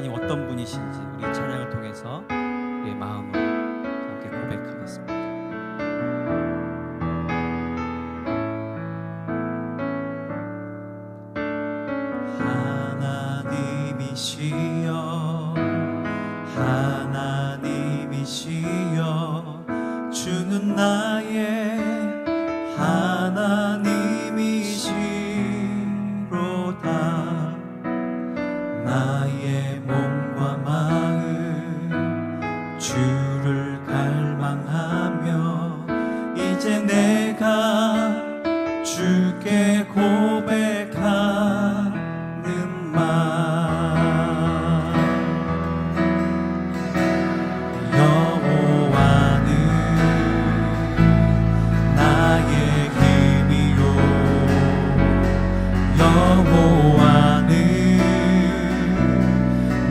하나님 어떤 분이신지 우리 찬양을 통해서 우리의 마음을 함께 고백하겠습니다. 하나님이시여 하나님이시여 주는 나의 하나님이시로다. 나의 몸과 마음 주를 갈망하며 이제 내가 주께 고백하는 말. 여호와는 나의 힘이요 여호와는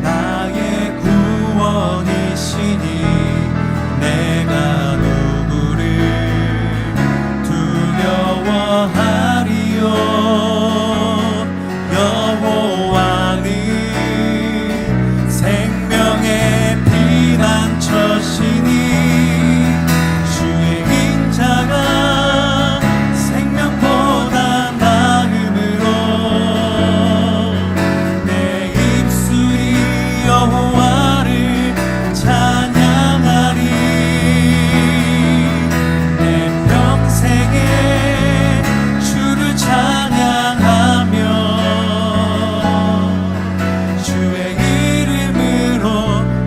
나의 구원이시니 내가 누구를 두려워하리요. 여호와는 생명의 피난처시니 주의 인자가 생명보다 나음으로 내 입술이 여호와를 찬양하리. 내 평생에 주를 찬양하며 주의 이름으로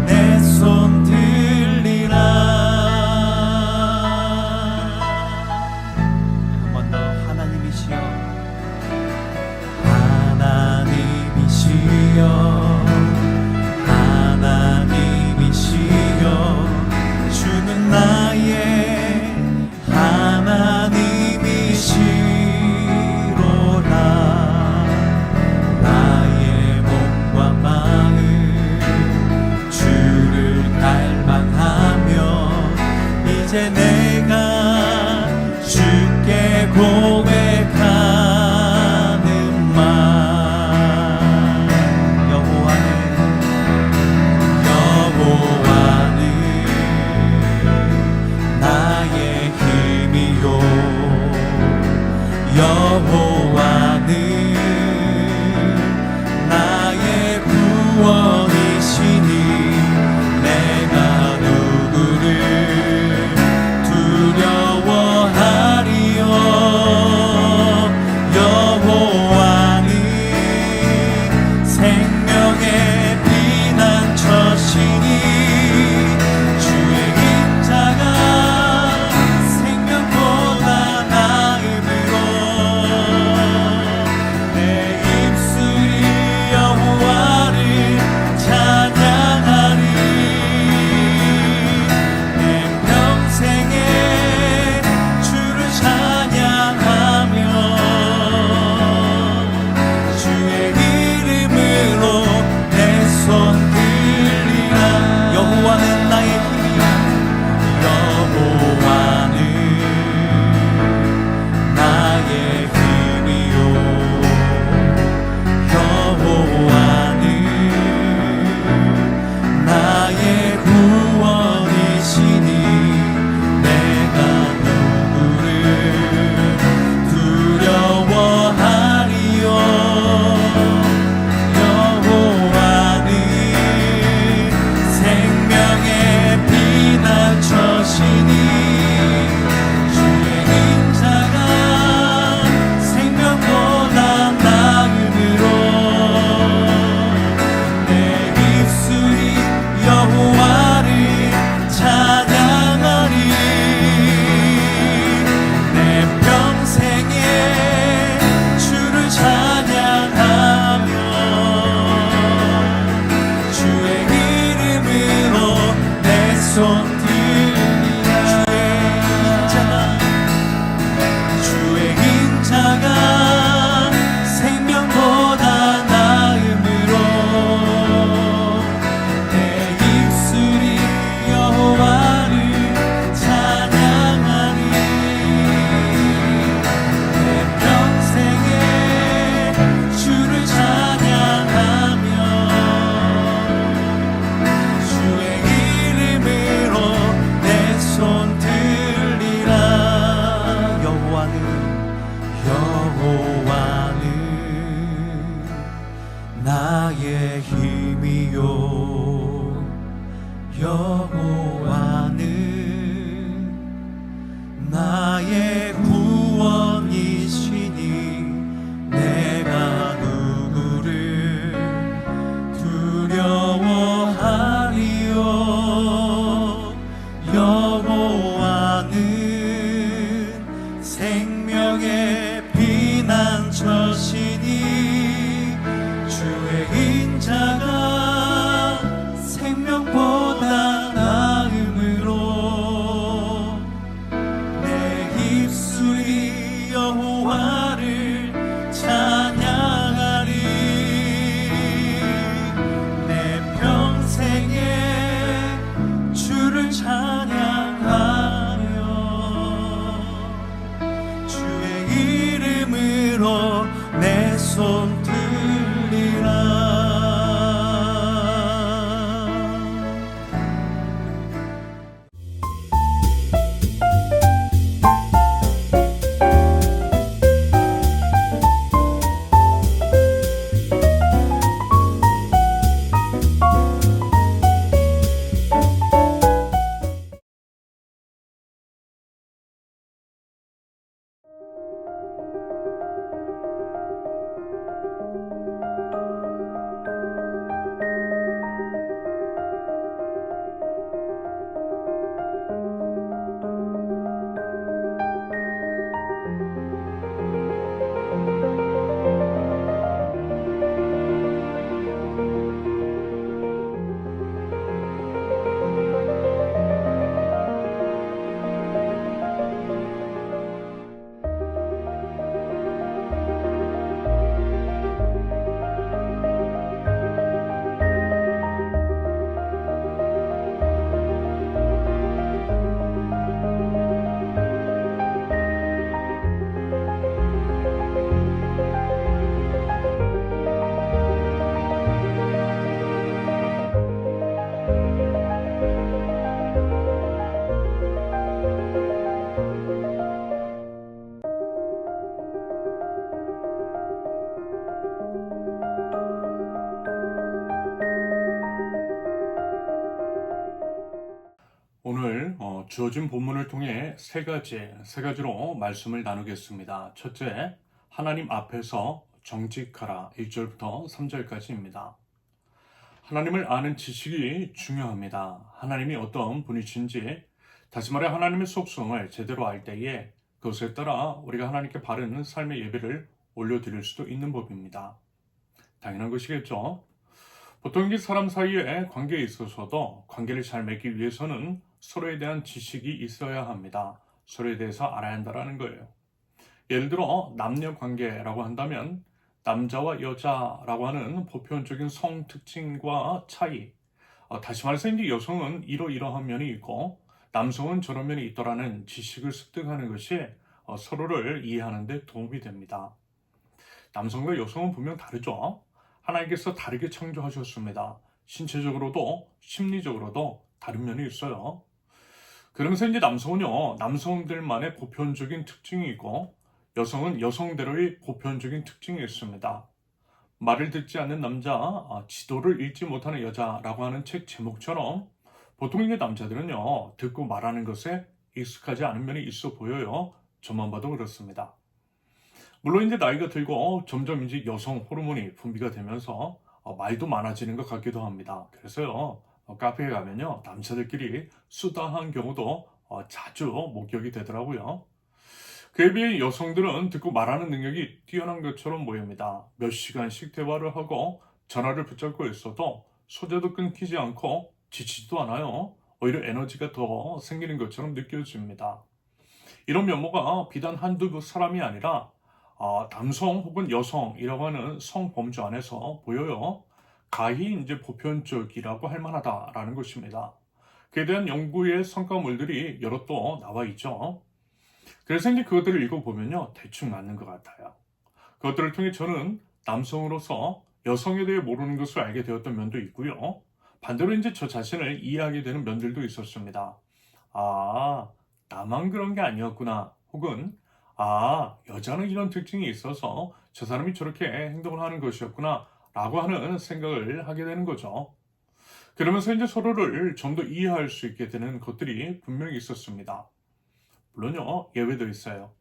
내 손 들리라. 한 번 더. 하나님이시여 하나님이시여 하나님이시여 주는 나의 하나님이시로다. 나의 몸과 마음 주를 갈망하며 이제 내가 주께 고백하는 말. 여호와는 나의 힘이요 여호와는 나의 구원이시니 내가 누구를 두려워하리요. 여호와는 나의 힘이요 여호와는 나의 구원이시니 내가 누구를 두려워하리요. 여호와는 생명의 피난처시니 주의 인자가 생명보다 나음으로 내 입술이 여호와를 찬양하리. 내 평생에 주를 찬양하며 주의 이름으로 내 손 들리라. 오늘 주어진 본문을 통해 세 가지로 말씀을 나누겠습니다. 첫째, 하나님 앞에서 정직하라 1절부터 3절까지입니다. 하나님을 아는 지식이 중요합니다. 하나님이 어떤 분이신지, 다시 말해 하나님의 속성을 제대로 알 때에 그것에 따라 우리가 하나님께 바른 삶의 예배를 올려드릴 수도 있는 법입니다. 당연한 것이겠죠. 보통 이 사람 사이의 관계에 있어서도 관계를 잘 맺기 위해서는 서로에 대한 지식이 있어야 합니다. 서로에 대해서 알아야 한다는 거예요. 예를 들어 남녀 관계라고 한다면 남자와 여자라고 하는 보편적인 성 특징과 차이, 다시 말해서 이제 여성은 이러이러한 면이 있고 남성은 저런 면이 있더라는 지식을 습득하는 것이 서로를 이해하는 데 도움이 됩니다. 남성과 여성은 분명 다르죠. 하나님께서 다르게 창조하셨습니다. 신체적으로도 심리적으로도 다른 면이 있어요. 그러면서 이제 남성은요, 남성들만의 보편적인 특징이 있고 여성은 여성대로의 보편적인 특징이 있습니다. 말을 듣지 않는 남자, 지도를 읽지 못하는 여자라고 하는 책 제목처럼 보통 이제 남자들은요, 듣고 말하는 것에 익숙하지 않은 면이 있어 보여요. 저만 봐도 그렇습니다. 물론 이제 나이가 들고 점점 이제 여성 호르몬이 분비가 되면서 말도 많아지는 것 같기도 합니다. 그래서요, 카페에 가면요, 남자들끼리 수다한 경우도 자주 목격이 되더라고요. 그에 비해 여성들은 듣고 말하는 능력이 뛰어난 것처럼 보입니다. 몇 시간씩 대화를 하고 전화를 붙잡고 있어도 소재도 끊기지 않고 지치지도 않아요. 오히려 에너지가 더 생기는 것처럼 느껴집니다. 이런 면모가 비단 한두 사람이 아니라 남성 혹은 여성이라고 하는 성범주 안에서 보여요. 가히 이제 보편적이라고 할 만하다라는 것입니다. 그에 대한 연구의 성과물들이 여러 또 나와 있죠. 그래서 이제 그것들을 읽어보면요, 대충 맞는 것 같아요. 그것들을 통해 저는 남성으로서 여성에 대해 모르는 것을 알게 되었던 면도 있고요. 반대로 이제 저 자신을 이해하게 되는 면들도 있었습니다. 나만 그런 게 아니었구나. 혹은 여자는 이런 특징이 있어서 저 사람이 저렇게 행동을 하는 것이었구나 라고 하는 생각을 하게 되는 거죠. 그러면서 이제 서로를 좀 더 이해할 수 있게 되는 것들이 분명히 있었습니다. 물론요, 예외도 있어요.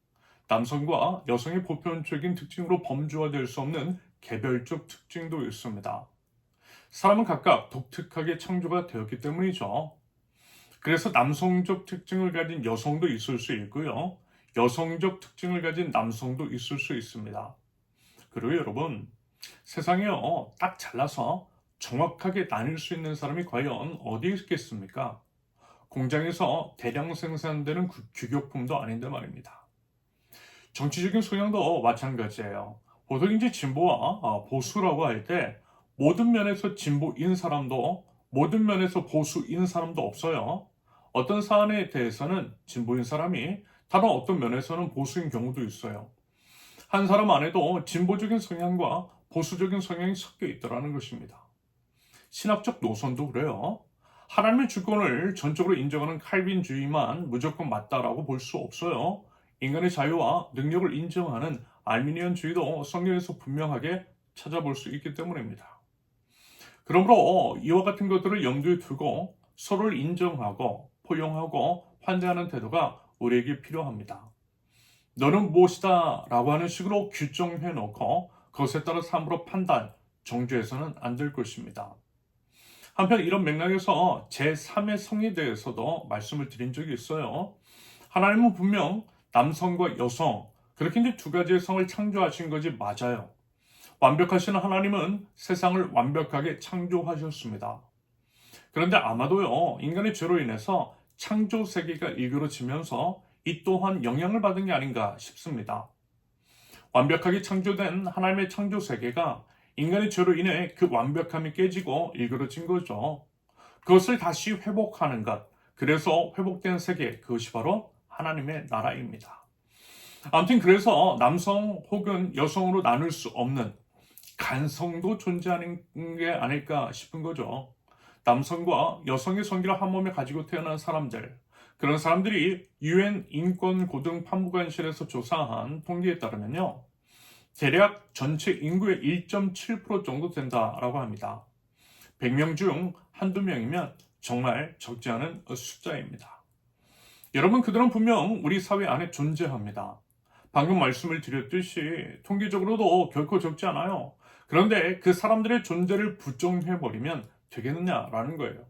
남성과 여성의 보편적인 특징으로 범주화될 수 없는 개별적 특징도 있습니다. 사람은 각각 독특하게 창조가 되었기 때문이죠. 그래서 남성적 특징을 가진 여성도 있을 수 있고요. 여성적 특징을 가진 남성도 있을 수 있습니다. 그리고 여러분, 세상에요, 딱 잘라서 정확하게 나뉠 수 있는 사람이 과연 어디에 있겠습니까? 공장에서 대량 생산되는 규격품도 아닌데 말입니다. 정치적인 소양도 마찬가지예요. 보통 이제 진보와 보수라고 할 때 모든 면에서 진보인 사람도 모든 면에서 보수인 사람도 없어요. 어떤 사안에 대해서는 진보인 사람이 다른 어떤 면에서는 보수인 경우도 있어요. 한 사람 안에도 진보적인 성향과 보수적인 성향이 섞여 있더라는 것입니다. 신학적 노선도 그래요. 하나님의 주권을 전적으로 인정하는 칼빈주의만 무조건 맞다라고 볼 수 없어요. 인간의 자유와 능력을 인정하는 알미니언주의도 성경에서 분명하게 찾아볼 수 있기 때문입니다. 그러므로 이와 같은 것들을 염두에 두고 서로를 인정하고 포용하고 환대하는 태도가 우리에게 필요합니다. 너는 무엇이다 라고 하는 식으로 규정해 놓고 그것에 따라 삶으로 판단, 정죄해서는 안 될 것입니다. 한편 이런 맥락에서 제3의 성에 대해서도 말씀을 드린 적이 있어요. 하나님은 분명 남성과 여성, 그렇게 이제 두 가지의 성을 창조하신 것이 맞아요. 완벽하신 하나님은 세상을 완벽하게 창조하셨습니다. 그런데 아마도요, 인간의 죄로 인해서 창조 세계가 일그러지면서 이 또한 영향을 받은 게 아닌가 싶습니다. 완벽하게 창조된 하나님의 창조 세계가 인간의 죄로 인해 그 완벽함이 깨지고 일그러진 거죠. 그것을 다시 회복하는 것, 그래서 회복된 세계, 그것이 바로 하나님의 나라입니다. 아무튼 그래서 남성 혹은 여성으로 나눌 수 없는 간성도 존재하는 게 아닐까 싶은 거죠. 남성과 여성의 성기를 한 몸에 가지고 태어난 사람들, 그런 사람들이 UN 인권고등판무관실에서 조사한 통계에 따르면요, 대략 전체 인구의 1.7% 정도 된다라고 합니다. 100명 중 한두 명이면 정말 적지 않은 숫자입니다. 여러분, 그들은 분명 우리 사회 안에 존재합니다. 방금 말씀을 드렸듯이 통계적으로도 결코 적지 않아요. 그런데 그 사람들의 존재를 부정해버리면 되겠느냐라는 거예요.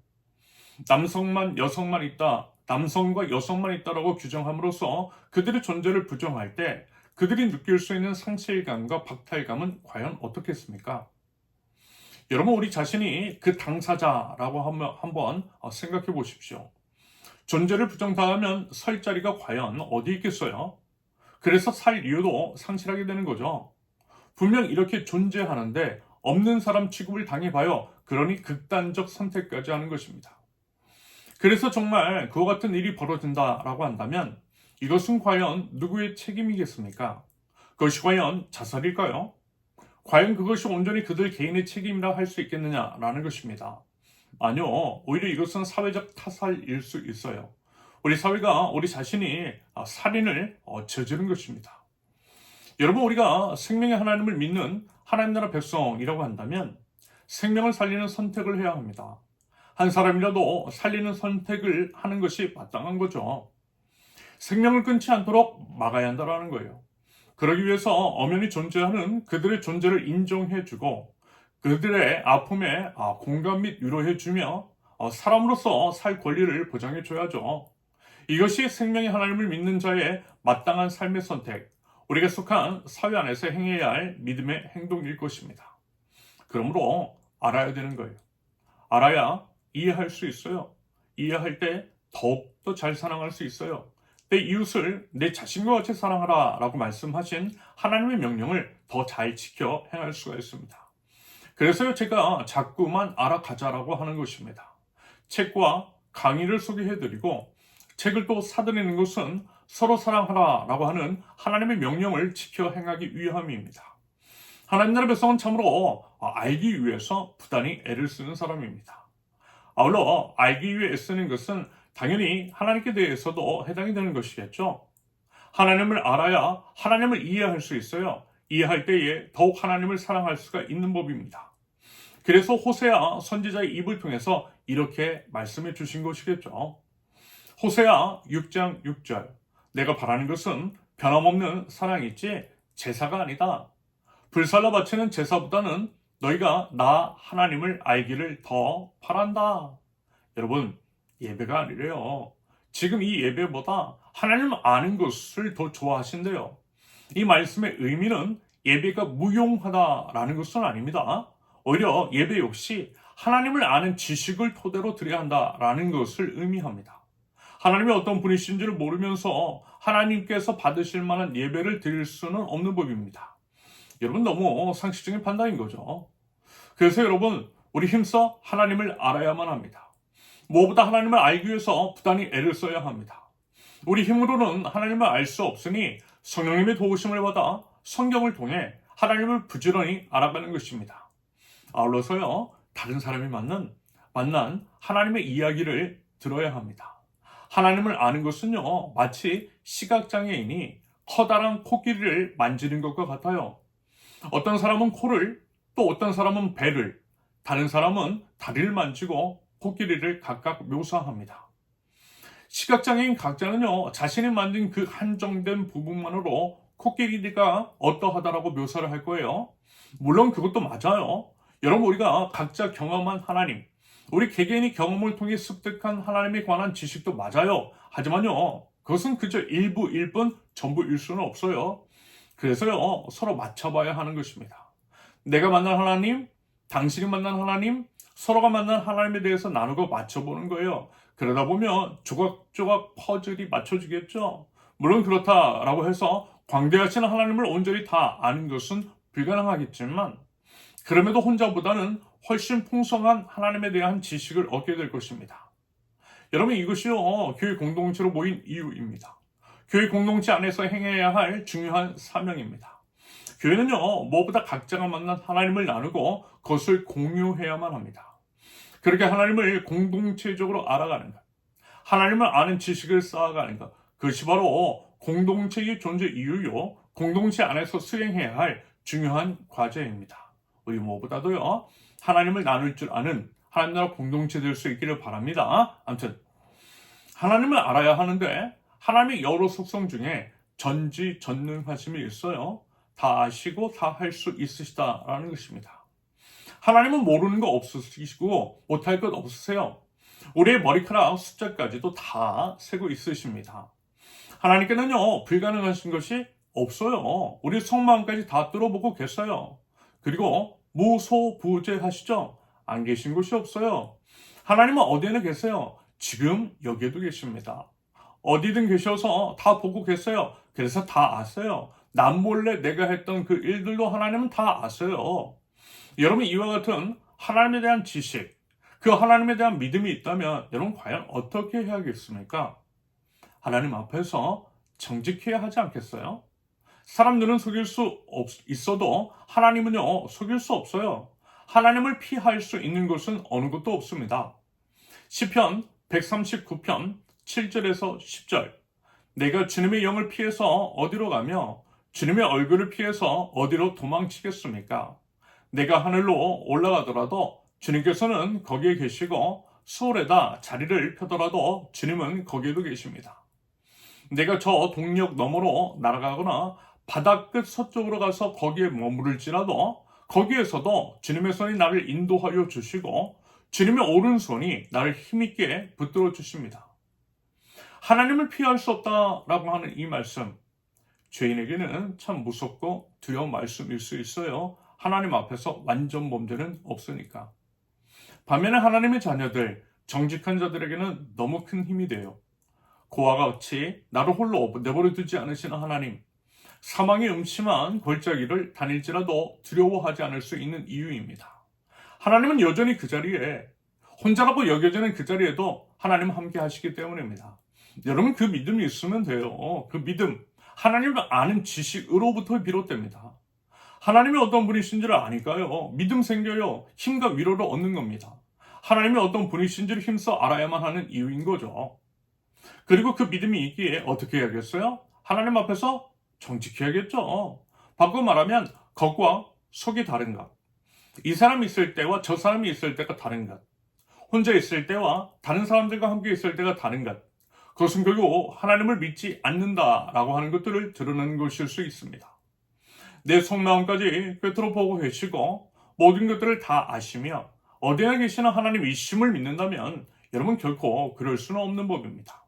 남성만 여성만 있다, 남성과 여성만 있다라고 규정함으로써 그들의 존재를 부정할 때 그들이 느낄 수 있는 상실감과 박탈감은 과연 어떻겠습니까? 여러분, 우리 자신이 그 당사자라고 한번 생각해 보십시오. 존재를 부정당하면 설 자리가 과연 어디 있겠어요? 그래서 살 이유도 상실하게 되는 거죠. 분명 이렇게 존재하는데 없는 사람 취급을 당해봐요. 그러니 극단적 선택까지 하는 것입니다. 그래서 정말 그와 같은 일이 벌어진다라고 한다면 이것은 과연 누구의 책임이겠습니까? 그것이 과연 자살일까요? 과연 그것이 온전히 그들 개인의 책임이라 할 수 있겠느냐라는 것입니다. 아니요, 오히려 이것은 사회적 타살일 수 있어요. 우리 사회가 우리 자신이 살인을 저지른 것입니다. 여러분, 우리가 생명의 하나님을 믿는 하나님 나라 백성이라고 한다면 생명을 살리는 선택을 해야 합니다. 한 사람이라도 살리는 선택을 하는 것이 마땅한 거죠. 생명을 끊지 않도록 막아야 한다는 거예요. 그러기 위해서 엄연히 존재하는 그들의 존재를 인정해주고 그들의 아픔에 공감 및 위로해주며 사람으로서 살 권리를 보장해줘야죠. 이것이 생명의 하나님을 믿는 자의 마땅한 삶의 선택, 우리가 속한 사회 안에서 행해야 할 믿음의 행동일 것입니다. 그러므로 알아야 되는 거예요. 알아야 이해할 수 있어요. 이해할 때 더욱더 잘 사랑할 수 있어요. 내 이웃을 내 자신과 같이 사랑하라 라고 말씀하신 하나님의 명령을 더 잘 지켜 행할 수가 있습니다. 그래서 제가 자꾸만 알아가자라고 하는 것입니다. 책과 강의를 소개해드리고 책을 또 사드리는 것은 서로 사랑하라 라고 하는 하나님의 명령을 지켜 행하기 위함입니다. 하나님 나라 백성은 참으로 알기 위해서 부단히 애를 쓰는 사람입니다. 아울러 알기 위해 애쓰는 것은 당연히 하나님께 대해서도 해당이 되는 것이겠죠. 하나님을 알아야 하나님을 이해할 수 있어요. 이해할 때에 더욱 하나님을 사랑할 수가 있는 법입니다. 그래서 호세아 선지자의 입을 통해서 이렇게 말씀해 주신 것이겠죠. 호세아 6장 6절 내가 바라는 것은 변함없는 사랑이지 제사가 아니다. 불살라 바치는 제사보다는 너희가 나 하나님을 알기를 더 바란다. 여러분, 예배가 아니래요. 지금 이 예배보다 하나님 아는 것을 더 좋아하신대요. 이 말씀의 의미는 예배가 무용하다라는 것은 아닙니다. 오히려 예배 역시 하나님을 아는 지식을 토대로 드려야 한다라는 것을 의미합니다. 하나님이 어떤 분이신지를 모르면서 하나님께서 받으실 만한 예배를 드릴 수는 없는 법입니다. 여러분, 너무 상식적인 판단인 거죠. 그래서 여러분, 우리 힘써 하나님을 알아야만 합니다. 무엇보다 하나님을 알기 위해서 부단히 애를 써야 합니다. 우리 힘으로는 하나님을 알 수 없으니 성령님의 도우심을 받아 성경을 통해 하나님을 부지런히 알아가는 것입니다. 아울러서요, 다른 사람이 만난 하나님의 이야기를 들어야 합니다. 하나님을 아는 것은요, 마치 시각장애인이 커다란 코끼리를 만지는 것과 같아요. 어떤 사람은 코를, 또 어떤 사람은 배를, 다른 사람은 다리를 만지고 코끼리를 각각 묘사합니다. 시각장애인 각자는요, 자신이 만든 그 한정된 부분만으로 코끼리가 어떠하다라고 묘사를 할 거예요. 물론 그것도 맞아요. 여러분, 우리가 각자 경험한 하나님, 우리 개개인이 경험을 통해 습득한 하나님에 관한 지식도 맞아요. 하지만요, 그것은 그저 일부일 뿐 전부일 수는 없어요. 그래서요, 서로 맞춰봐야 하는 것입니다. 내가 만난 하나님, 당신이 만난 하나님, 서로가 만난 하나님에 대해서 나누고 맞춰보는 거예요. 그러다 보면 조각조각 퍼즐이 맞춰지겠죠. 물론 그렇다라고 해서 광대하신 하나님을 온전히 다 아는 것은 불가능하겠지만, 그럼에도 혼자보다는 훨씬 풍성한 하나님에 대한 지식을 얻게 될 것입니다. 여러분, 이것이요, 교회 공동체로 모인 이유입니다. 교회 공동체 안에서 행해야 할 중요한 사명입니다. 교회는요, 무엇보다 각자가 만난 하나님을 나누고 그것을 공유해야만 합니다. 그렇게 하나님을 공동체적으로 알아가는 것, 하나님을 아는 지식을 쌓아가는 것, 그것이 바로 공동체의 존재 이유요, 공동체 안에서 수행해야 할 중요한 과제입니다. 우리 무엇보다도요, 하나님을 나눌 줄 아는 하나님 나라 공동체 될 수 있기를 바랍니다. 아무튼 하나님을 알아야 하는데 하나님의 여러 속성 중에 전지전능하심이 있어요. 다 아시고 다 할 수 있으시다라는 것입니다. 하나님은 모르는 거 없으시고 못할 것 없으세요. 우리의 머리카락 숫자까지도 다 세고 있으십니다. 하나님께는요, 불가능하신 것이 없어요. 우리 속마음까지 다 뚫어보고 계세요. 그리고 무소부재하시죠? 안 계신 곳이 없어요. 하나님은 어디에나 계세요. 지금 여기에도 계십니다. 어디든 계셔서 다 보고 계세요. 그래서 다 아세요. 남몰래 내가 했던 그 일들도 하나님은 다 아세요. 여러분, 이와 같은 하나님에 대한 지식, 그 하나님에 대한 믿음이 있다면 여러분 과연 어떻게 해야겠습니까? 하나님 앞에서 정직해야 하지 않겠어요? 사람들은 속일 수 있어도 하나님은요, 속일 수 없어요. 하나님을 피할 수 있는 것은 어느 것도 없습니다. 시편 139편 7절에서 10절 내가 주님의 영을 피해서 어디로 가며 주님의 얼굴을 피해서 어디로 도망치겠습니까? 내가 하늘로 올라가더라도 주님께서는 거기에 계시고 수월에다 자리를 펴더라도 주님은 거기에도 계십니다. 내가 저 동력 너머로 날아가거나 바다끝 서쪽으로 가서 거기에 머무를지라도 거기에서도 주님의 손이 나를 인도하여 주시고 주님의 오른손이 나를 힘있게 붙들어 주십니다. 하나님을 피할 수 없다라고 하는 이 말씀, 죄인에게는 참 무섭고 두려운 말씀일 수 있어요. 하나님 앞에서 완전 범죄는 없으니까. 반면에 하나님의 자녀들, 정직한 자들에게는 너무 큰 힘이 돼요. 고와 같이 나를 홀로 내버려 두지 않으시는 하나님, 사망의 음침한 골짜기를 다닐지라도 두려워하지 않을 수 있는 이유입니다. 하나님은 여전히 그 자리에, 혼자라고 여겨지는 그 자리에도 하나님은 함께 하시기 때문입니다. 여러분, 그 믿음이 있으면 돼요. 그 믿음, 하나님을 아는 지식으로부터 비롯됩니다. 하나님이 어떤 분이신지를 아니까요, 믿음 생겨요. 힘과 위로를 얻는 겁니다. 하나님이 어떤 분이신지를 힘써 알아야만 하는 이유인 거죠. 그리고 그 믿음이 있기에 어떻게 해야겠어요? 하나님 앞에서 정직해야겠죠. 바꿔 말하면 겉과 속이 다른 것. 이 사람이 있을 때와 저 사람이 있을 때가 다른 것. 혼자 있을 때와 다른 사람들과 함께 있을 때가 다른 것. 그것은 결국 하나님을 믿지 않는다라고 하는 것들을 드러내는 것일 수 있습니다. 내 속마음까지 꿰뚫어 보고 계시고 모든 것들을 다 아시며 어디나 계시는 하나님 이심을 믿는다면 여러분 결코 그럴 수는 없는 법입니다.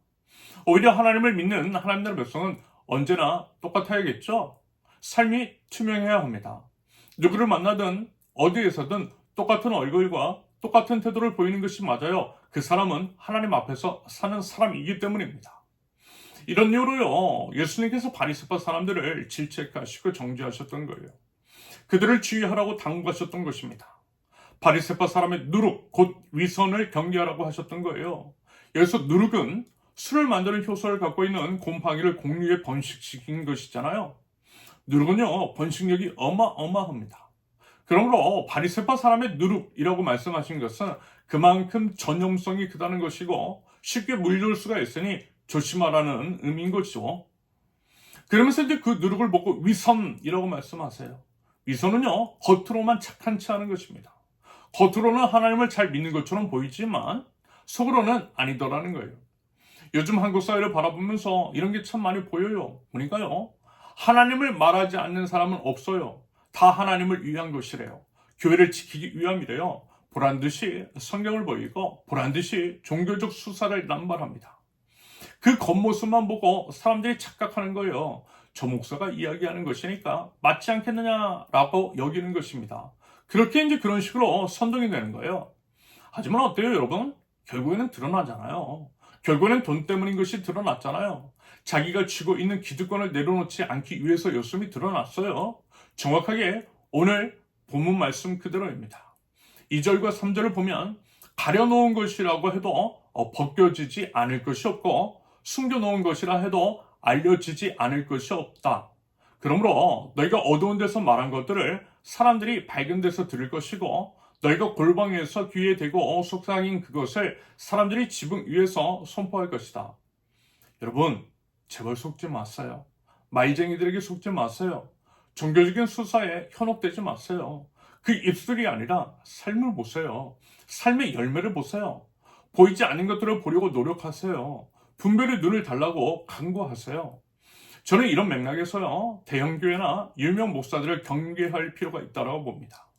오히려 하나님을 믿는 하나님 나라의 백성은 언제나 똑같아야겠죠. 삶이 투명해야 합니다. 누구를 만나든 어디에서든 똑같은 얼굴과 똑같은 태도를 보이는 것이 맞아요. 그 사람은 하나님 앞에서 사는 사람이기 때문입니다. 이런 이유로요, 예수님께서 바리새파 사람들을 질책하시고 정죄하셨던 거예요. 그들을 주의하라고 당부하셨던 것입니다. 바리새파 사람의 누룩, 곧 위선을 경계하라고 하셨던 거예요. 여기서 누룩은 술을 만드는 효소를 갖고 있는 곰팡이를 공유에 번식시킨 것이잖아요. 누룩은요, 번식력이 어마어마합니다. 그러므로 바리새파 사람의 누룩이라고 말씀하신 것은 그만큼 전염성이 크다는 것이고 쉽게 물들 수가 있으니 조심하라는 의미인 것이죠. 그러면서 이제 그 누룩을 보고 위선이라고 말씀하세요. 위선은요, 겉으로만 착한 체 하는 것입니다. 겉으로는 하나님을 잘 믿는 것처럼 보이지만 속으로는 아니더라는 거예요. 요즘 한국 사회를 바라보면서 이런 게 참 많이 보여요. 보니까요, 하나님을 말하지 않는 사람은 없어요. 다 하나님을 위한 것이래요. 교회를 지키기 위함이래요. 보란듯이 성경을 보이고 보란듯이 종교적 수사를 남발합니다. 그 겉모습만 보고 사람들이 착각하는 거예요. 저 목사가 이야기하는 것이니까 맞지 않겠느냐라고 여기는 것입니다. 그렇게 이제 그런 식으로 선동이 되는 거예요. 하지만 어때요, 여러분? 결국에는 드러나잖아요. 결국에는 돈 때문인 것이 드러났잖아요. 자기가 쥐고 있는 기득권을 내려놓지 않기 위해서였음이 드러났어요. 정확하게 오늘 본문 말씀 그대로입니다. 2절과 3절을 보면 가려놓은 것이라고 해도 벗겨지지 않을 것이 없고 숨겨놓은 것이라 해도 알려지지 않을 것이 없다. 그러므로 너희가 어두운 데서 말한 것들을 사람들이 밝은 데서 들을 것이고 너희가 골방에서 귀에 대고 속삭인 그것을 사람들이 지붕 위에서 선포할 것이다. 여러분, 제발 속지 마세요. 말쟁이들에게 속지 마세요. 종교적인 수사에 현혹되지 마세요. 그 입술이 아니라 삶을 보세요. 삶의 열매를 보세요. 보이지 않는 것들을 보려고 노력하세요. 분별의 눈을 달라고 강구하세요. 저는 이런 맥락에서요, 대형교회나 유명 목사들을 경계할 필요가 있다고 봅니다.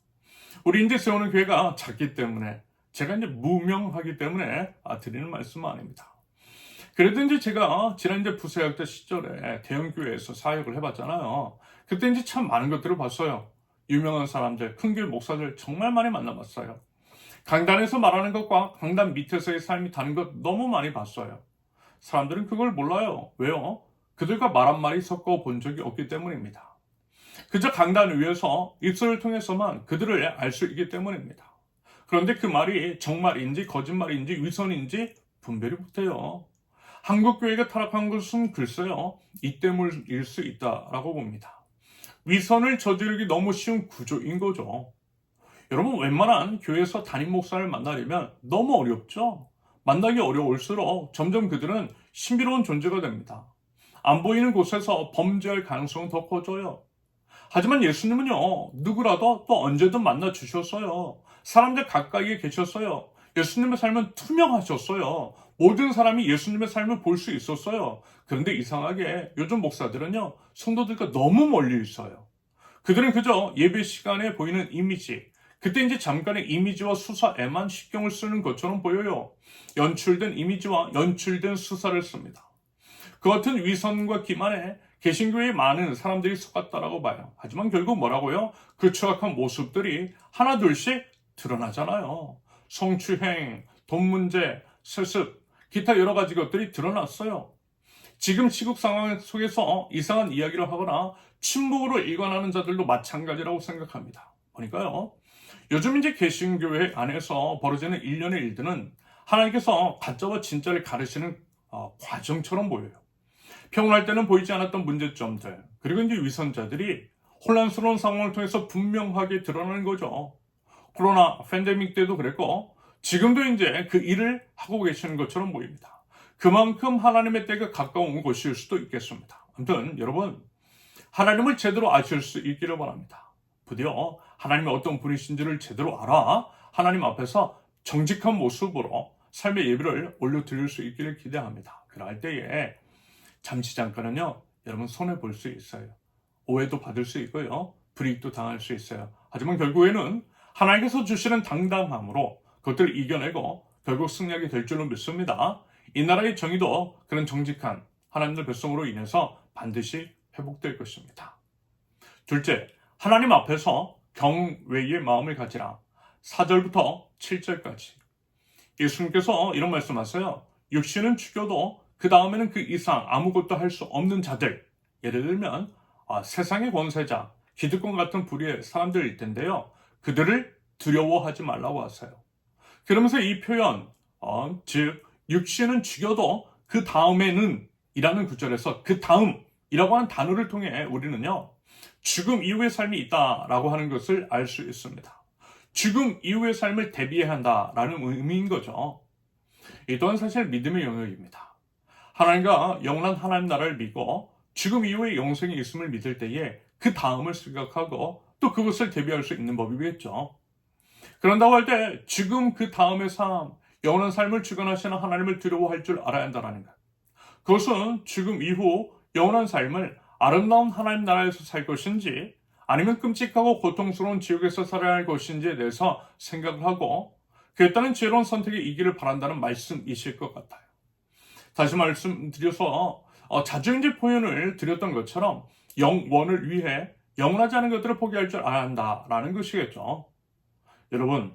우리 이제 세우는 교회가 작기 때문에, 제가 이제 무명하기 때문에 드리는 말씀은 아닙니다. 그래도 이제 제가 지난 이제 부사역대 시절에 대형교회에서 사역을 해봤잖아요. 그때 이제 참 많은 것들을 봤어요. 유명한 사람들, 큰 교회 목사들 정말 많이 만나봤어요. 강단에서 말하는 것과 강단 밑에서의 삶이 다른 것 너무 많이 봤어요. 사람들은 그걸 몰라요. 왜요? 그들과 말 한마디 섞어 본 적이 없기 때문입니다. 그저 강단 위에서 입술을 통해서만 그들을 알 수 있기 때문입니다. 그런데 그 말이 정말인지 거짓말인지 위선인지 분별이 못해요. 한국교회가 타락한 것은 글쎄요, 이 때문일 수 있다라고 봅니다. 위선을 저지르기 너무 쉬운 구조인 거죠. 여러분, 웬만한 교회에서 담임 목사를 만나려면 너무 어렵죠? 만나기 어려울수록 점점 그들은 신비로운 존재가 됩니다. 안 보이는 곳에서 범죄할 가능성은 더 커져요. 하지만 예수님은요, 누구라도 또 언제든 만나 주셨어요. 사람들 가까이에 계셨어요. 예수님의 삶은 투명하셨어요. 모든 사람이 예수님의 삶을 볼 수 있었어요. 그런데 이상하게 요즘 목사들은요, 성도들과 너무 멀리 있어요. 그들은 그저 예배 시간에 보이는 이미지, 그때 이제 잠깐의 이미지와 수사에만 신경을 쓰는 것처럼 보여요. 연출된 이미지와 연출된 수사를 씁니다. 그 같은 위선과 기만에 개신교회에 많은 사람들이 속았다라고 봐요. 하지만 결국 뭐라고요? 그 추악한 모습들이 하나둘씩 드러나잖아요. 성추행, 돈 문제, 세습, 기타 여러 가지 것들이 드러났어요. 지금 시국 상황 속에서 이상한 이야기를 하거나 침묵으로 일관하는 자들도 마찬가지라고 생각합니다. 보니까요, 요즘 이제 개신교회 안에서 벌어지는 일련의 일들은 하나님께서 가짜와 진짜를 가르치는 과정처럼 보여요. 평온할 때는 보이지 않았던 문제점들, 그리고 이제 위선자들이 혼란스러운 상황을 통해서 분명하게 드러나는 거죠. 코로나 팬데믹 때도 그랬고 지금도 이제 그 일을 하고 계시는 것처럼 보입니다. 그만큼 하나님의 때가 가까운 것일 수도 있겠습니다. 아무튼 여러분, 하나님을 제대로 아실 수 있기를 바랍니다. 부디어 하나님이 어떤 분이신지를 제대로 알아 하나님 앞에서 정직한 모습으로 삶의 예배를 올려드릴 수 있기를 기대합니다. 그럴 때에 잠시 잠깐은요, 여러분 손해볼 수 있어요. 오해도 받을 수 있고요, 불이익도 당할 수 있어요. 하지만 결국에는 하나님께서 주시는 당당함으로 그것들을 이겨내고 결국 승리하게 될 줄로 믿습니다. 이 나라의 정의도 그런 정직한 하나님의 백성으로 인해서 반드시 회복될 것입니다. 둘째, 하나님 앞에서 경외의 마음을 가지라. 4절부터 7절까지. 예수님께서 이런 말씀하세요. 육신은 죽여도 그 다음에는 그 이상 아무것도 할 수 없는 자들, 예를 들면 세상의 권세자, 기득권 같은 부류의 사람들일 텐데요. 그들을 두려워하지 말라고 하세요. 그러면서 이 표현, 즉 육신은 죽여도 그 다음에는 이라는 구절에서 그 다음이라고 하는 단어를 통해 우리는요, 죽음 이후의 삶이 있다라고 하는 것을 알 수 있습니다. 죽음 이후의 삶을 대비해야 한다라는 의미인 거죠. 이 또한 사실 믿음의 영역입니다. 하나님과 영원한 하나님 나라를 믿고 죽음 이후에 영생이 있음을 믿을 때에 그 다음을 생각하고 또 그것을 대비할 수 있는 법이겠죠. 그런다고 할 때 지금 그 다음의 삶, 영원한 삶을 주관하시는 하나님을 두려워할 줄 알아야 한다는 것. 그것은 지금 이후 영원한 삶을 아름다운 하나님 나라에서 살 것인지 아니면 끔찍하고 고통스러운 지옥에서 살아야 할 것인지에 대해서 생각을 하고 그에 따른 지혜로운 선택에 이기를 바란다는 말씀이실 것 같아요. 다시 말씀드려서 자주인지 표현을 드렸던 것처럼 영원을 위해 영원하지 않은 것들을 포기할 줄 알아야 한다라는 것이겠죠. 여러분,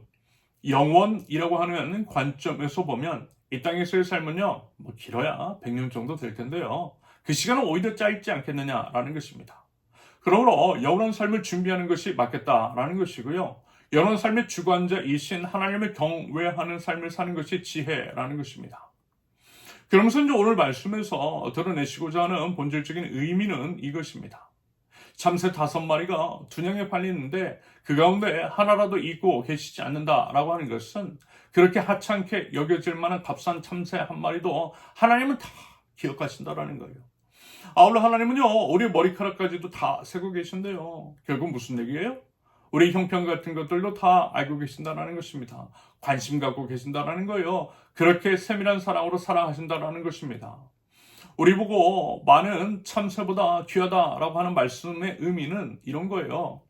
영원이라고 하는 관점에서 보면 이 땅에서의 삶은요, 길어야 100년 정도 될 텐데요. 그 시간은 오히려 짧지 않겠느냐라는 것입니다. 그러므로 영원한 삶을 준비하는 것이 맞겠다라는 것이고요. 영원한 삶의 주관자이신 하나님을 경외하는 삶을 사는 것이 지혜라는 것입니다. 그러면서 이제 오늘 말씀에서 드러내시고자 하는 본질적인 의미는 이것입니다. 참새 5마리가 두냥에 팔리는데 그 가운데 하나라도 잊고 계시지 않는다라고 하는 것은 그렇게 하찮게 여겨질 만한 값싼 참새 한 마리도 하나님은 다 기억하신다라는 거예요. 아울러 하나님은요, 우리의 머리카락까지도 다 세고 계신데요. 결국 무슨 얘기예요? 우리 형편 같은 것들도 다 알고 계신다라는 것입니다. 관심 갖고 계신다라는 거예요. 그렇게 세밀한 사랑으로 사랑하신다라는 것입니다. 우리 보고 많은 참새보다 귀하다라고 하는 말씀의 의미는 이런 거예요.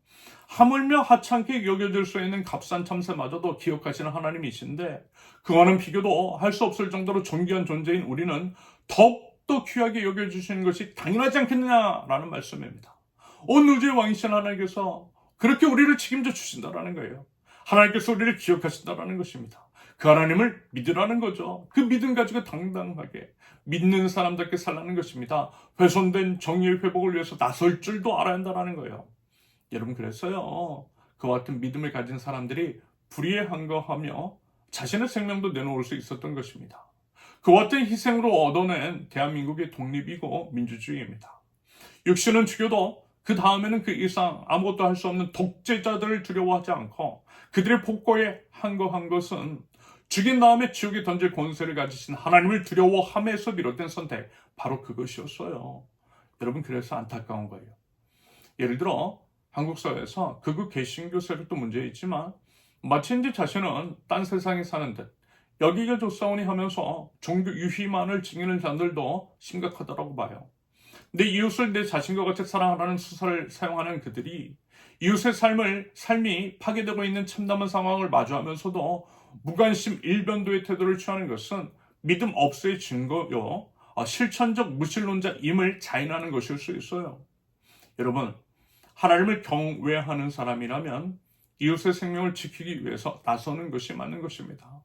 하물며 하찮게 여겨질 수 있는 값싼 참새마저도 기억하시는 하나님이신데 그와는 비교도 할 수 없을 정도로 존귀한 존재인 우리는 더욱더 귀하게 여겨주시는 것이 당연하지 않겠느냐라는 말씀입니다. 온 우주의 왕이신 하나님께서 그렇게 우리를 책임져 주신다라는 거예요. 하나님께서 우리를 기억하신다라는 것입니다. 그 하나님을 믿으라는 거죠. 그 믿음 가지고 당당하게 믿는 사람답게 살라는 것입니다. 훼손된 정의의 회복을 위해서 나설 줄도 알아야 한다는 거예요. 여러분, 그랬어요. 그와 같은 믿음을 가진 사람들이 불의에 항거하며 자신의 생명도 내놓을 수 있었던 것입니다. 그와 같은 희생으로 얻어낸 대한민국의 독립이고 민주주의입니다. 육신은 죽여도 그 다음에는 그 이상 아무것도 할 수 없는 독재자들을 두려워하지 않고 그들의 폭거에 항거한 것은 죽인 다음에 지옥에 던질 권세를 가지신 하나님을 두려워함에서 비롯된 선택, 바로 그것이었어요. 여러분, 그래서 안타까운 거예요. 예를 들어 한국 사회에서 극우 개신교 세력도 문제 있지만 마치 이제 자신은 딴 세상에 사는 듯 여기가 좋사오니 하면서 종교 유희만을 지니는 자들도 심각하다고 봐요. 내 이웃을 내 자신과 같이 사랑하라는 수사를 사용하는 그들이 이웃의 삶이 파괴되고 있는 참담한 상황을 마주하면서도 무관심 일변도의 태도를 취하는 것은 믿음 없어의 증거요, 실천적 무신론자임을 자인하는 것일 수 있어요. 여러분, 하나님을 경외하는 사람이라면 이웃의 생명을 지키기 위해서 나서는 것이 맞는 것입니다.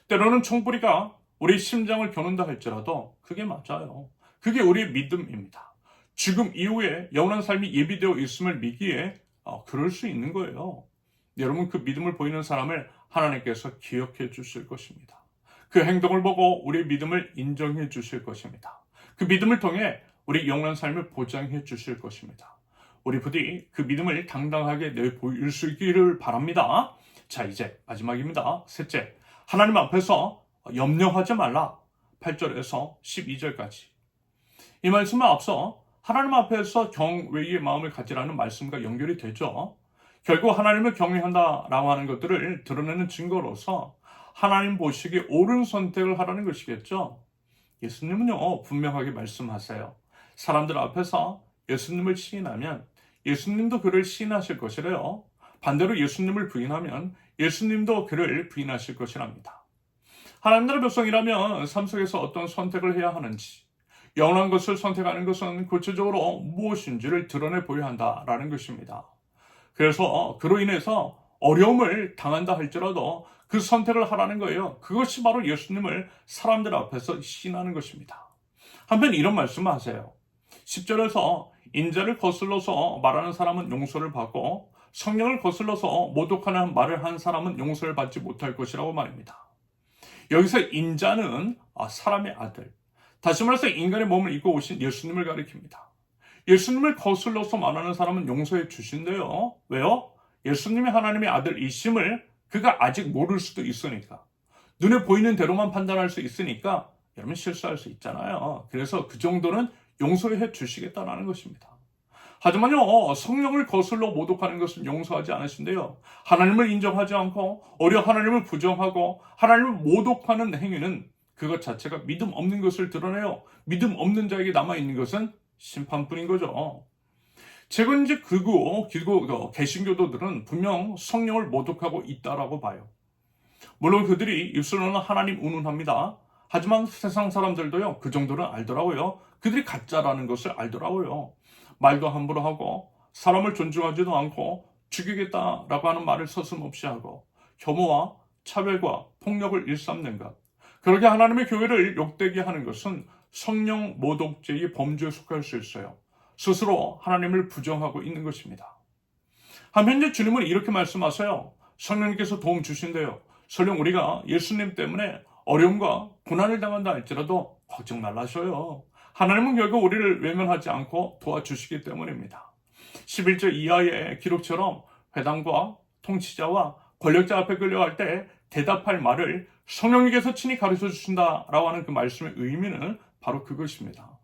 때로는 총뿌리가 우리 심장을 겨눈다 할지라도 그게 맞아요. 그게 우리의 믿음입니다. 죽음 이후에 영원한 삶이 예비되어 있음을 믿기에 그럴 수 있는 거예요. 여러분, 그 믿음을 보이는 사람을 하나님께서 기억해 주실 것입니다. 그 행동을 보고 우리의 믿음을 인정해 주실 것입니다. 그 믿음을 통해 우리 영원한 삶을 보장해 주실 것입니다. 우리 부디 그 믿음을 당당하게 내보일 수 있기를 바랍니다. 자, 이제 마지막입니다. 셋째, 하나님 앞에서 염려하지 말라. 8절에서 12절까지. 이 말씀은 앞서 하나님 앞에서 경외의 마음을 가지라는 말씀과 연결이 되죠. 결국 하나님을 경외한다라고 하는 것들을 드러내는 증거로서 하나님 보시기에 옳은 선택을 하라는 것이겠죠. 예수님은요, 분명하게 말씀하세요. 사람들 앞에서 예수님을 시인하면 예수님도 그를 시인하실 것이래요. 반대로 예수님을 부인하면 예수님도 그를 부인하실 것이랍니다. 하나님 나라 백성이라면 삶 속에서 어떤 선택을 해야 하는지, 영원한 것을 선택하는 것은 구체적으로 무엇인지를 드러내 보여야 한다라는 것입니다. 그래서 그로 인해서 어려움을 당한다 할지라도 그 선택을 하라는 거예요. 그것이 바로 예수님을 사람들 앞에서 시인하는 것입니다. 한편 이런 말씀을 하세요. 10절에서 인자를 거슬러서 말하는 사람은 용서를 받고 성령을 거슬러서 모독하는 말을 한 사람은 용서를 받지 못할 것이라고 말입니다. 여기서 인자는 사람의 아들, 다시 말해서 인간의 몸을 입고 오신 예수님을 가리킵니다. 예수님을 거슬러서 말하는 사람은 용서해 주신대요. 왜요? 예수님이 하나님의 아들이심을 그가 아직 모를 수도 있으니까. 눈에 보이는 대로만 판단할 수 있으니까 여러분 실수할 수 있잖아요. 그래서 그 정도는 용서해 주시겠다는 것입니다. 하지만요, 성령을 거슬러 모독하는 것은 용서하지 않으신데요. 하나님을 인정하지 않고 오히려 하나님을 부정하고 하나님을 모독하는 행위는 그것 자체가 믿음 없는 것을 드러내요. 믿음 없는 자에게 남아있는 것은 심판뿐인 거죠. 최근 이제 개신교도들은 분명 성령을 모독하고 있다라고 봐요. 물론 그들이 입술로는 하나님 운운합니다. 하지만 세상 사람들도요, 그 정도는 알더라고요. 그들이 가짜라는 것을 알더라고요. 말도 함부로 하고 사람을 존중하지도 않고 죽이겠다라고 하는 말을 서슴없이 하고 혐오와 차별과 폭력을 일삼는 것. 그렇게 하나님의 교회를 욕되게 하는 것은 성령 모독죄의 범죄에 속할 수 있어요. 스스로 하나님을 부정하고 있는 것입니다. 한편 이제 주님은 이렇게 말씀하세요. 성령님께서 도움 주신대요. 설령 우리가 예수님 때문에 어려움과 고난을 당한다 할지라도 걱정 말라셔요. 하나님은 결국 우리를 외면하지 않고 도와주시기 때문입니다. 11절 이하의 기록처럼 회당과 통치자와 권력자 앞에 끌려갈 때 대답할 말을 성령님께서 친히 가르쳐 주신다라고 하는 그 말씀의 의미는 바로 그것입니다.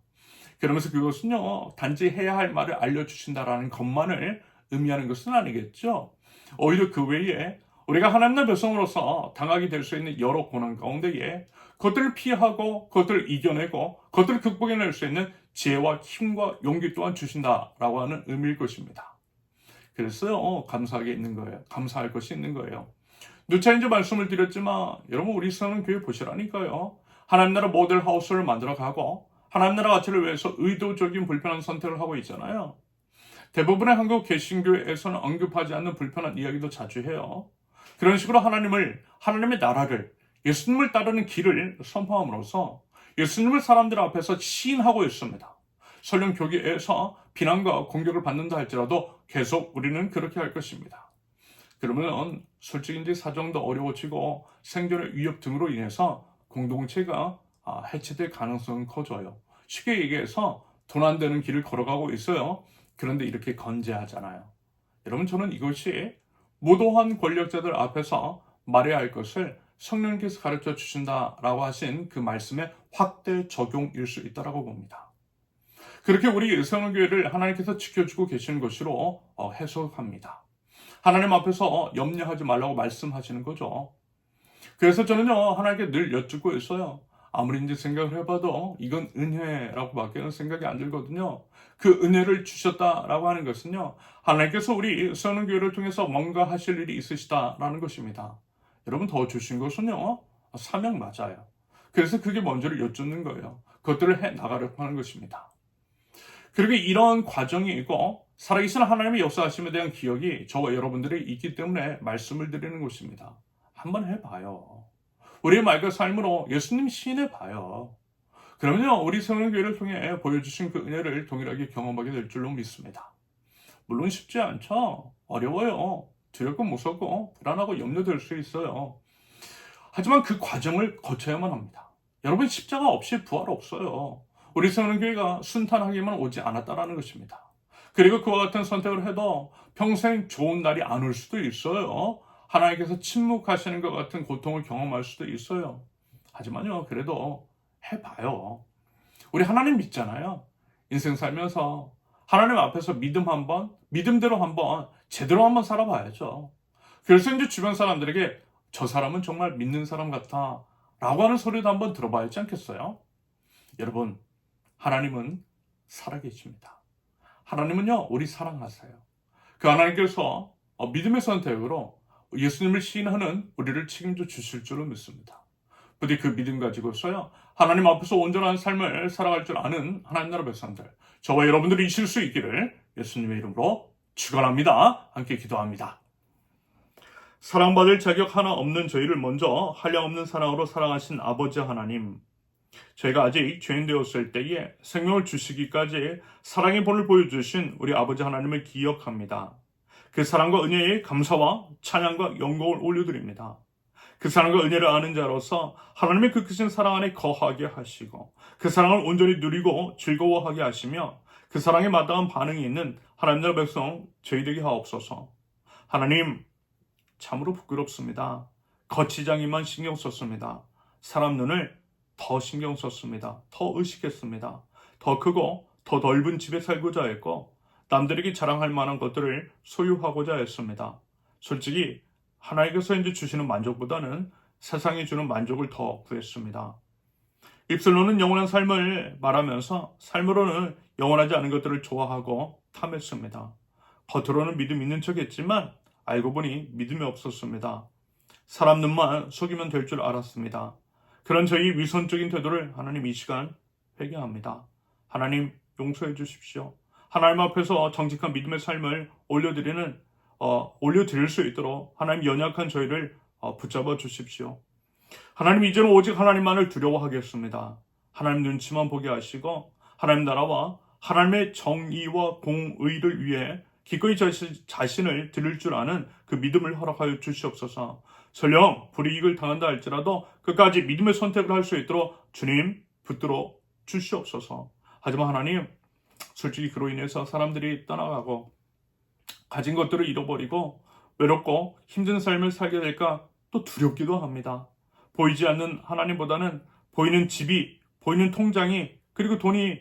그러면서 그것은요, 단지 해야 할 말을 알려주신다라는 것만을 의미하는 것은 아니겠죠. 오히려 그 외에 우리가 하나님의 백성으로서 당하게 될 수 있는 여러 고난 가운데에 그것들을 피하고 그것들을 이겨내고 그것들을 극복해낼 수 있는 지혜와 힘과 용기 또한 주신다라고 하는 의미일 것입니다. 그래서 감사하게 있는 거예요. 감사할 것이 있는 거예요. 누차 이제 말씀을 드렸지만 여러분 우리 성은 교회 보시라니까요. 하나님 나라 모델 하우스를 만들어가고 하나님 나라 가치를 위해서 의도적인 불편한 선택을 하고 있잖아요. 대부분의 한국 개신교회에서는 언급하지 않는 불편한 이야기도 자주 해요. 그런 식으로 하나님의 나라를, 예수님을 따르는 길을 선포함으로써 예수님을 사람들 앞에서 시인하고 있습니다. 설령 교계에서 비난과 공격을 받는다 할지라도 계속 우리는 그렇게 할 것입니다. 그러면 솔직히 이제 사정도 어려워지고 생존의 위협 등으로 인해서 공동체가 해체될 가능성은 커져요. 쉽게 얘기해서 돈 안 되는 길을 걸어가고 있어요. 그런데 이렇게 건재하잖아요. 여러분 저는 이것이 무도한 권력자들 앞에서 말해야 할 것을 성령께서 가르쳐 주신다라고 하신 그 말씀의 확대 적용일 수 있다고 봅니다. 그렇게 우리 성령교회를 하나님께서 지켜주고 계시는 것으로 해석합니다. 하나님 앞에서 염려하지 말라고 말씀하시는 거죠. 그래서 저는요 하나님께 늘 여쭙고 있어요. 아무리 이제 생각을 해봐도 이건 은혜라고 밖에는 생각이 안 들거든요. 그 은혜를 주셨다라고 하는 것은요. 하나님께서 우리 성령교회를 통해서 뭔가 하실 일이 있으시다라는 것입니다. 여러분 더 주신 것은요. 사명 맞아요. 그래서 그게 뭔지를 여쭙는 거예요. 그것들을 해 나가려고 하는 것입니다. 그리고 이런 과정이 있고 살아계신 하나님의 역사하심에 대한 기억이 저와 여러분들이 있기 때문에 말씀을 드리는 것입니다. 한번 해봐요. 우리의 말과 삶으로 예수님 시인해봐요. 그러면요 우리 성령교회를 통해 보여주신 그 은혜를 동일하게 경험하게 될 줄로 믿습니다. 물론 쉽지 않죠. 어려워요. 두렵고 무섭고 불안하고 염려될 수 있어요. 하지만 그 과정을 거쳐야만 합니다. 여러분 십자가 없이 부활 없어요. 우리 성령교회가 순탄하게만 오지 않았다라는 것입니다. 그리고 그와 같은 선택을 해도 평생 좋은 날이 안 올 수도 있어요. 하나님께서 침묵하시는 것 같은 고통을 경험할 수도 있어요. 하지만요 그래도 해봐요. 우리 하나님 믿잖아요. 인생 살면서 하나님 앞에서 믿음대로 한번 제대로 한번 살아봐야죠. 그래서 이제 주변 사람들에게 저 사람은 정말 믿는 사람 같아 라고 하는 소리도 한번 들어봐야 하지 않겠어요? 여러분, 하나님은 살아계십니다. 하나님은요, 우리 사랑하세요. 그 하나님께서 믿음의 선택으로 예수님을 시인하는 우리를 책임져 주실 줄로 믿습니다. 부디 그 믿음 가지고서요, 하나님 앞에서 온전한 삶을 살아갈 줄 아는 하나님 나라 백성들, 저와 여러분들이 이실 수 있기를 예수님의 이름으로 축원합니다. 함께 기도합니다. 사랑받을 자격 하나 없는 저희를 먼저 한량없는 사랑으로 사랑하신 아버지 하나님, 저희가 아직 죄인 되었을 때에 생명을 주시기까지 사랑의 본을 보여주신 우리 아버지 하나님을 기억합니다. 그 사랑과 은혜에 감사와 찬양과 영광을 올려드립니다. 그 사랑과 은혜를 아는 자로서 하나님의 그 크신 사랑 안에 거하게 하시고 그 사랑을 온전히 누리고 즐거워하게 하시며 그 사랑에 마땅한 반응이 있는 하나님 나라 백성 저희 되게 하옵소서. 하나님, 참으로 부끄럽습니다. 거치장이만 신경 썼습니다. 사람 눈을 더 신경 썼습니다. 더 의식했습니다. 더 크고 더 넓은 집에 살고자 했고 남들에게 자랑할 만한 것들을 소유하고자 했습니다. 솔직히 하나님께서 이제 주시는 만족보다는 세상이 주는 만족을 더 구했습니다. 입술로는 영원한 삶을 말하면서 삶으로는 영원하지 않은 것들을 좋아하고 탐했습니다. 겉으로는 믿음 있는 척했지만 알고 보니 믿음이 없었습니다. 사람 눈만 속이면 될 줄 알았습니다. 그런 저희 위선적인 태도를 하나님 이 시간 회개합니다. 하나님 용서해 주십시오. 하나님 앞에서 정직한 믿음의 삶을 올려드릴 수 있도록 하나님 연약한 저희를 붙잡아 주십시오. 하나님 이제는 오직 하나님만을 두려워하겠습니다. 하나님 눈치만 보게 하시고 하나님 나라와 하나님의 정의와 공의를 위해 기꺼이 자신을 드릴 줄 아는 그 믿음을 허락하여 주시옵소서. 설령 불이익을 당한다 할지라도 끝까지 믿음의 선택을 할 수 있도록 주님 붙들어 주시옵소서. 하지만 하나님, 솔직히 그로 인해서 사람들이 떠나가고 가진 것들을 잃어버리고 외롭고 힘든 삶을 살게 될까 또 두렵기도 합니다. 보이지 않는 하나님보다는 보이는 집이, 보이는 통장이, 그리고 돈이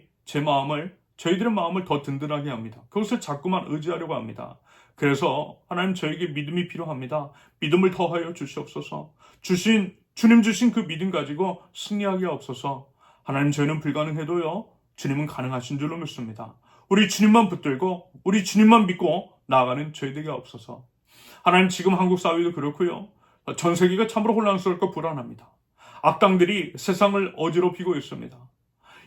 저희들의 마음을 더 든든하게 합니다. 그것을 자꾸만 의지하려고 합니다. 그래서 하나님, 저에게 믿음이 필요합니다. 믿음을 더하여 주시옵소서. 주님 주신 그 믿음 가지고 승리하게 하옵소서. 하나님, 저희는 불가능해도요, 주님은 가능하신 줄로 믿습니다. 우리 주님만 붙들고 우리 주님만 믿고 나아가는 저희들에게 없어서. 하나님, 지금 한국 사회도 그렇고요, 전 세계가 참으로 혼란스럽고 불안합니다. 악당들이 세상을 어지럽히고 있습니다.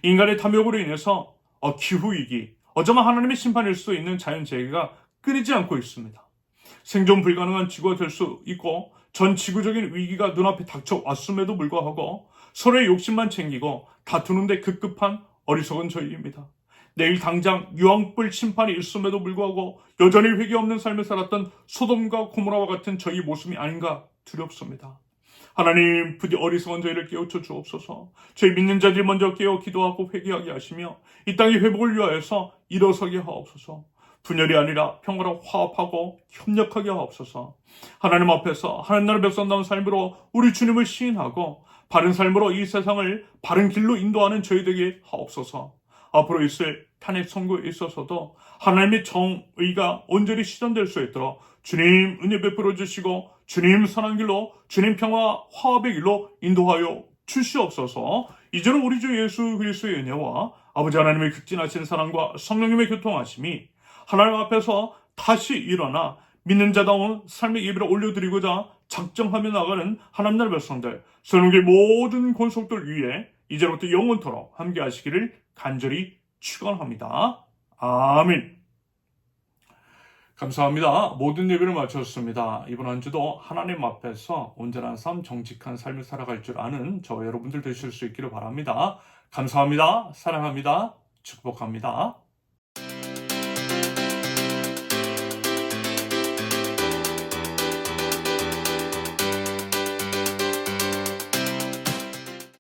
인간의 탐욕으로 인해서 기후위기, 어쩌면 하나님의 심판일 수 있는 자연재해가 끊이지 않고 있습니다. 생존 불가능한 지구가 될 수 있고 전 지구적인 위기가 눈앞에 닥쳐왔음에도 불구하고 서로의 욕심만 챙기고 다투는데 급급한 어리석은 저희입니다. 내일 당장 유황불 심판이 있음에도 불구하고 여전히 회개 없는 삶을 살았던 소돔과 고모라와 같은 저희 모습이 아닌가 두렵습니다. 하나님, 부디 어리석은 저희를 깨우쳐 주옵소서. 저희 믿는 자들이 먼저 깨어 기도하고 회개하게 하시며 이 땅의 회복을 위하여서 일어서게 하옵소서. 분열이 아니라 평화로 화합하고 협력하게 하옵소서. 하나님 앞에서 하나님 나라 백성다운 삶으로 우리 주님을 시인하고 바른 삶으로 이 세상을 바른 길로 인도하는 저희들에게 하옵소서. 앞으로 있을 탄핵 선거에 있어서도 하나님의 정의가 온전히 실현될 수 있도록 주님 은혜 베풀어 주시고 주님 선한 길로, 주님 평화 화합의 길로 인도하여 주시옵소서. 이제는 우리 주 예수 그리스도의 은혜와 아버지 하나님의 극진하신 사랑과 성령님의 교통하심이 하나님 앞에서 다시 일어나 믿는 자다운 삶의 예배를 올려드리고자 작정하며 나가는 하나님 나라 백성들, 선교의 모든 권속들 위에 이제부터 영원토록 함께 하시기를 간절히 축원합니다. 아멘. 감사합니다. 모든 예배를 마쳤습니다. 이번 한 주도 하나님 앞에서 온전한 삶, 정직한 삶을 살아갈 줄 아는 저와 여러분들 되실 수 있기를 바랍니다. 감사합니다. 사랑합니다. 축복합니다.